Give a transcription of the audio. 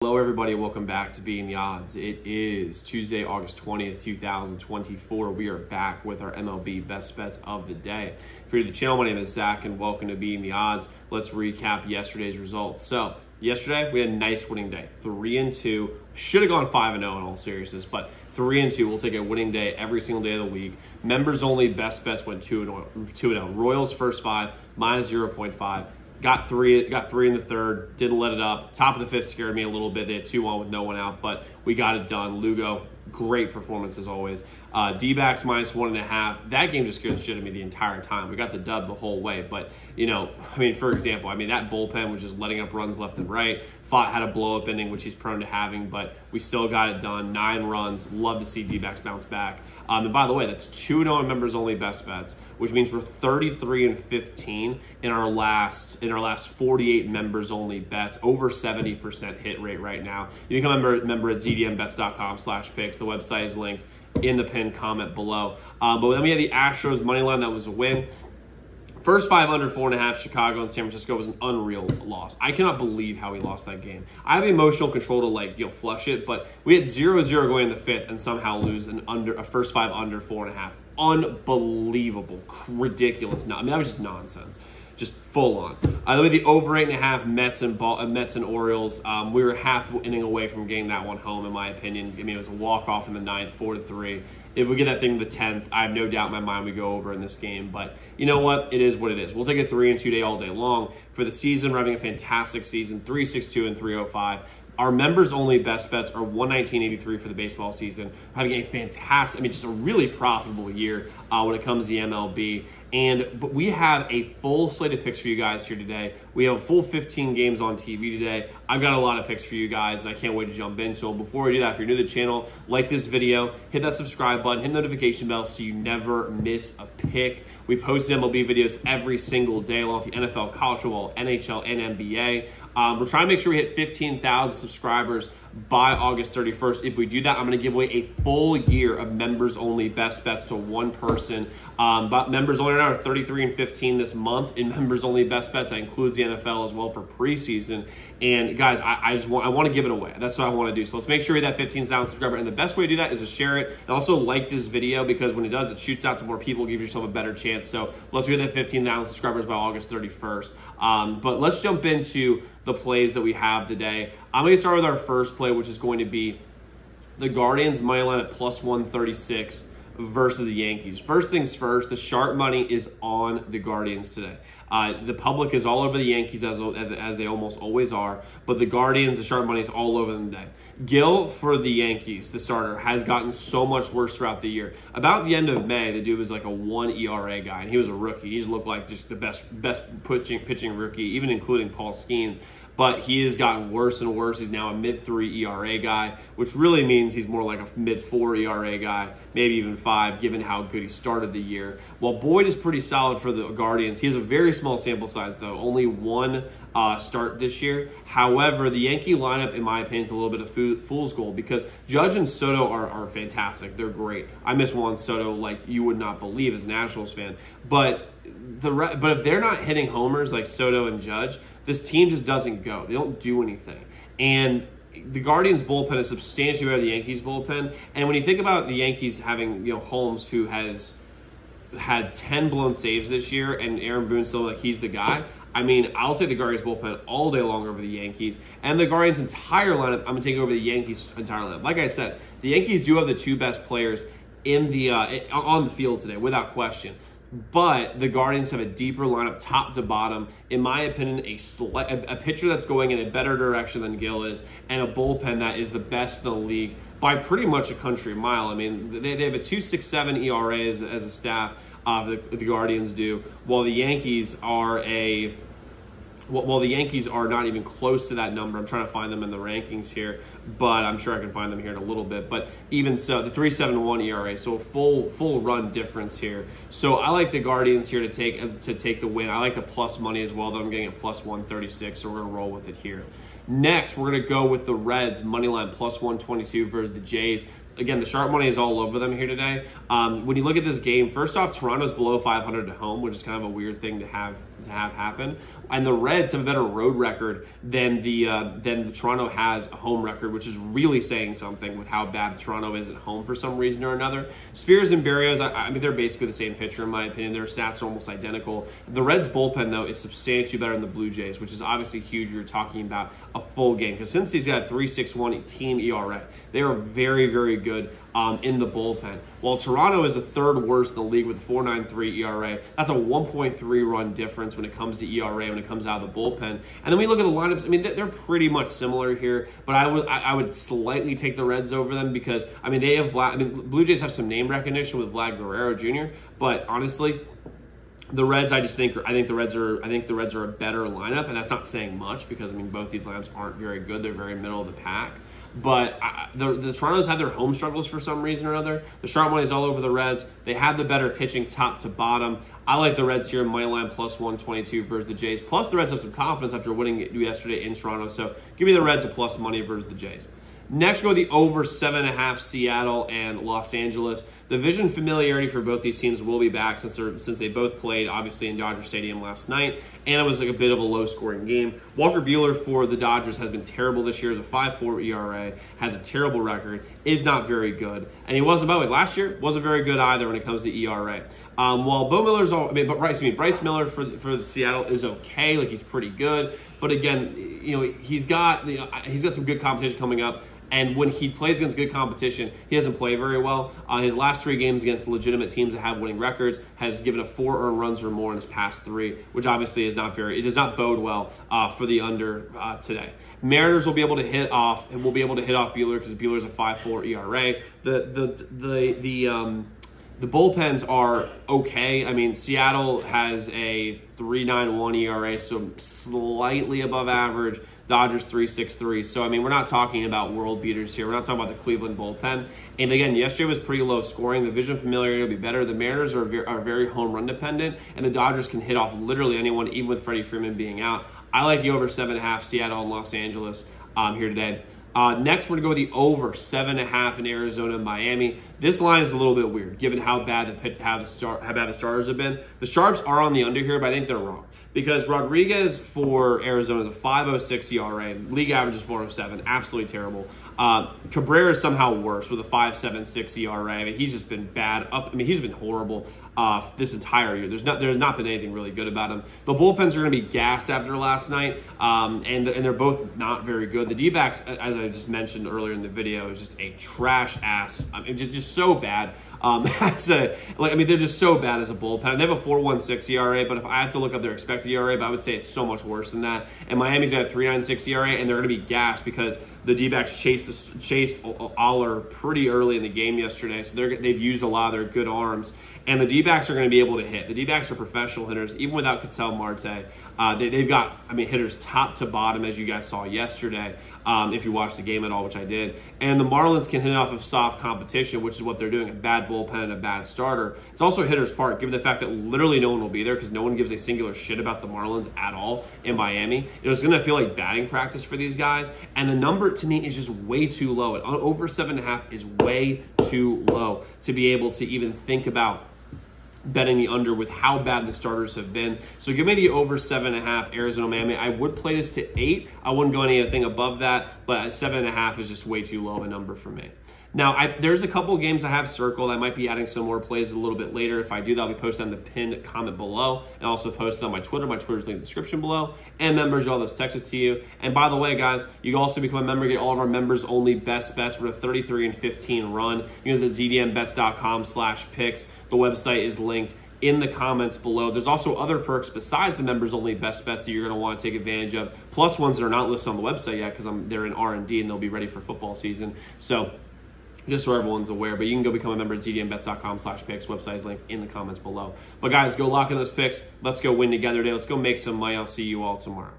Hello everybody, welcome back to Being the Odds. It is Tuesday, August 20th, 2024. We are back with our MLB best bets of the day. If you're new to the channel, my name is Zach and welcome to Being the Odds. Let's recap yesterday's results. So, yesterday we had a nice winning day. 3-2. Should have gone 5-0 in all seriousness, but 3-2. We'll take a winning day every single day of the week. Members only best bets went 2-0. Royals first 5, minus 0.5. Got three in the third, didn't let it up. Top of the fifth scared me a little bit. They had 2-1 with no one out, but we got it done. Lugo, great performance as always. D-backs minus 1.5. That game just scared the shit out of me the entire time. We got the dub the whole way, but for example, that bullpen was just letting up runs left and right. Fott had a blow-up inning, which he's prone to having, but we still got it done. 9 runs. Love to see D-backs bounce back. And by the way, that's 2-0 members only best bets, which means we're 33-15 in our last 48 members only bets. Over 70% hit rate right now. You can become a member at zdmbets.com/picks. The website is linked in the pinned comment below. But then we had the Astros money line. That was a win. First 5 under 4.5, Chicago and San Francisco was an unreal loss. I cannot believe how we lost that game. I have the emotional control to flush it, but we had 0-0 going in the fifth and somehow lose a first 5 under 4.5. Unbelievable, ridiculous. That was just nonsense. Just full on. The over 8.5 Mets and Orioles. We were half inning away from getting that one home, in my opinion. It was a walk-off in the 9th, 4-3. If we get that thing to the 10th, I have no doubt in my mind we go over in this game. But you know what? It is what it is. We'll take a 3-2 day all day long. For the season, we're having a fantastic season. 3-6-2 and 3-05. Our members only best bets are 119.83 for the baseball season. We're having a fantastic, just a really profitable year when it comes to the MLB. But we have a full slate of picks for you guys here today. We have a full 15 games on TV today. I've got a lot of picks for you guys, and I can't wait to jump in. So before we do that, if you're new to the channel, like this video, hit that subscribe button, hit the notification bell so you never miss a pick. We post MLB videos every single day along with the NFL, college football, NHL, and NBA. We're trying to make sure we hit 15,000 subscribers by August 31st. If we do that, I'm going to give away a full year of members-only best bets to one person. But members only are 33-15 this month in members-only best bets. That includes the NFL as well for preseason. And guys, I want to give it away. That's what I want to do. So let's make sure we hit that 15,000 subscriber. And the best way to do that is to share it and also like this video, because when it does, it shoots out to more people, gives yourself a better chance. So let's get that 15,000 subscribers by August 31st. But let's jump into the plays that we have today. I'm going to start with our first play, which is going to be the Guardians money line at plus 136 versus the Yankees. First things first, the sharp money is on the Guardians today. The public is all over the Yankees as they almost always are, but the Guardians, the sharp money is all over them today. Gil for the Yankees, the starter, has gotten so much worse throughout the year. About the end of May, the dude was like a 1 ERA guy, and he was a rookie. He just looked like just the best pitching rookie, even including Paul Skeens. But he has gotten worse and worse. He's now a mid-3 ERA guy, which really means he's more like a mid-4 ERA guy, maybe even 5, given how good he started the year. While Boyd is pretty solid for the Guardians, he has a very small sample size, though. Only one start this year. However, the Yankee lineup, in my opinion, is a little bit of fool's gold, because Judge and Soto are fantastic. They're great. I miss Juan Soto like you would not believe as a Nationals fan. But if they're not hitting homers like Soto and Judge, this team just doesn't go. They don't do anything. And the Guardians bullpen is substantially better than the Yankees bullpen. And when you think about the Yankees having, Holmes, who has had 10 blown saves this year, and Aaron Boone still like he's the guy, I'll take the Guardians bullpen all day long over the Yankees. And the Guardians' entire lineup, I'm going to take over the Yankees' entire lineup. Like I said, the Yankees do have the 2 best players in the on the field today, without question. But the Guardians have a deeper lineup, top to bottom. In my opinion, a pitcher that's going in a better direction than Gil is, and a bullpen that is the best in the league by pretty much a country mile. They have a 2.67 ERA as a staff. The Guardians do, while the Yankees are not even close to that number. I'm trying to find them in the rankings here, but I'm sure I can find them here in a little bit. But even so, the 3.71 ERA, so a full run difference here. So I like the Guardians here to take the win. I like the plus money as well, though I'm getting a plus 136, so we're gonna roll with it here. Next, we're going to go with the Reds money line plus 122 versus the Jays. again, the sharp money is all over them here today. When you look at this game, first off, Toronto's below 500 at home, which is kind of a weird thing to have happen. And the Reds have a better road record than the Toronto has a home record, which is really saying something with how bad Toronto is at home for some reason or another. Spears and Berrios, I mean, they're basically the same pitcher in my opinion. Their stats are almost identical. The Reds bullpen, though, is substantially better than the Blue Jays, which is obviously huge. You're talking about a full game, because since he's got a 3.61 team ERA, they are very, very good in the bullpen. While Toronto is the third worst in the league with 4.93 ERA, that's a 1.3 run difference when it comes to ERA when it comes out of the bullpen. And then we look at the lineups. I mean, they're pretty much similar here, but I would slightly take the Reds over them because I mean they have Blue Jays have some name recognition with Vlad Guerrero Jr., but honestly, the Reds, I think the Reds are a better lineup, and that's not saying much because I mean both these lineups aren't very good. They're very middle of the pack. But the Toronto's had their home struggles for some reason or another. The sharp money is all over the Reds. They have the better pitching top to bottom. I like the Reds here in money line plus 122 versus the Jays. Plus the Reds have some confidence after winning yesterday in Toronto. So give me the Reds a plus money versus the Jays. Next, go the over 7.5 Seattle and Los Angeles. The vision familiarity for both these teams will be back since they both played, obviously, in Dodger Stadium last night, and it was like a bit of a low-scoring game. Walker Buehler for the Dodgers has been terrible this year. Has a 5.4 ERA, has a terrible record, is not very good, and he wasn't, by the way, last year wasn't very good either when it comes to ERA. While Bryce Miller for Seattle is okay, like he's pretty good, but again, you know, he's got some good competition coming up. And when he plays against good competition, he doesn't play very well. His last 3 games against legitimate teams that have winning records has given up 4 earned runs or more in his past 3, which obviously is it does not bode well for the under today. Mariners will be able to hit off Buehler because Buehler's a 5.4 ERA. The bullpens are okay. I mean, Seattle has a 3.91 ERA, so slightly above average. Dodgers 3.63. So, I mean, we're not talking about world beaters here. We're not talking about the Cleveland bullpen. And again, yesterday was pretty low scoring. The vision familiarity will be better. The Mariners are very home run dependent, and the Dodgers can hit off literally anyone, even with Freddie Freeman being out. I like the over 7.5 Seattle and Los Angeles here today. Next, we're going to go with the over 7.5 in Arizona and Miami. This line is a little bit weird, given how bad the starters have been. The Sharps are on the under here, but I think they're wrong. Because Rodriguez for Arizona is a 5.06 ERA. League average is 4.07. Absolutely terrible. Cabrera is somehow worse with a 5.76 ERA. I mean, he's just been bad. He's been horrible this entire year. There's not been anything really good about him. The bullpens are going to be gassed after last night, and they're both not very good. The D-backs, as I just mentioned earlier in the video, is just a trash ass. I mean, just so bad. They're just so bad as a bullpen. They have a 4.16 ERA, but if I have to look up their expected ERA, but I would say it's so much worse than that. And Miami's got a 3.96 ERA, and they're going to be gassed because the D-backs chased Aller pretty early in the game yesterday, so they've used a lot of their good arms. And the D-backs are going to be able to hit. The D-backs are professional hitters, even without Ketel Marte. They've got, hitters top to bottom, as you guys saw yesterday, if you watched the game at all, which I did. And the Marlins can hit off of soft competition, which is what they're doing, a bad bullpen and a bad starter. It's also a hitter's park, given the fact that literally no one will be there because no one gives a singular shit about the Marlins at all in Miami. It's going to feel like batting practice for these guys. And the number, to me, is just way too low. Over 7.5 is way too low to be able to even think about betting the under with how bad the starters have been. So give me the over 7.5 Arizona Miami. I would play this to 8. I wouldn't go anything above that, but 7.5 is just way too low of a number for me. Now, there's a couple games I have circled. I might be adding some more plays a little bit later. If I do that, I'll be posting on the pinned comment below and also post on my Twitter. My Twitter's linked in the description below. And members, all those texted to you. And by the way, guys, you can also become a member, get all of our members-only best bets with a 33-15 run. You can visit zdmbets.com/picks. The website is linked in the comments below. There's also other perks besides the members-only best bets that you're going to want to take advantage of, plus ones that are not listed on the website yet because they're in R&D and they'll be ready for football season. So just so everyone's aware, but you can go become a member at zdmbets.com/picks. Website is linked in the comments below. But guys, go lock in those picks. Let's go win together today. Let's go make some money. I'll see you all tomorrow.